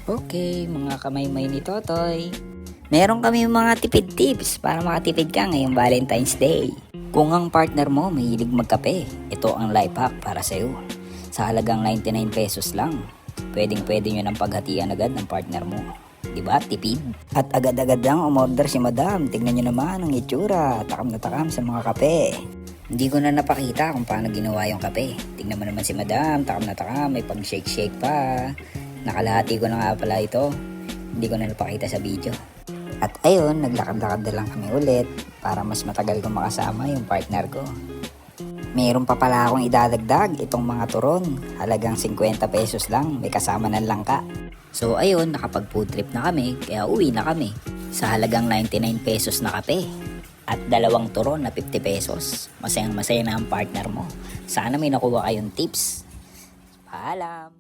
Okay, mga kamay-may ni Totoy. Meron kami mga tipid tips para makatipid ka ngayong Valentine's Day. Kung ang partner mo mahilig magkape, ito ang life hack para sa'yo. Sa halagang 99 pesos lang, pwedeng-pwede nyo nang paghatian agad ng partner mo. Diba, tipid? At agad-agad lang umorder si Madam. Tignan nyo naman ang itsura, takam na takam sa mga kape. Hindi ko na napakita kung paano ginawa yung kape. Tignan mo naman si Madam, takam na takam, may pang shake-shake pa. Nakalahati ko na nga pala ito. Hindi ko na napakita sa video. At ayun, naglakad-lakad na lang kami ulit para mas matagal kong makasama yung partner ko. Meron pa pala akong idadagdag itong mga turon. Halagang 50 pesos lang, may kasama ng langka. So ayun, nakapag food trip na kami, kaya uwi na kami. Sa halagang 99 pesos na kape. At 2 turon na 50 pesos. Masayang masaya na ang partner mo. Sana may nakuha kayong tips. Paalam!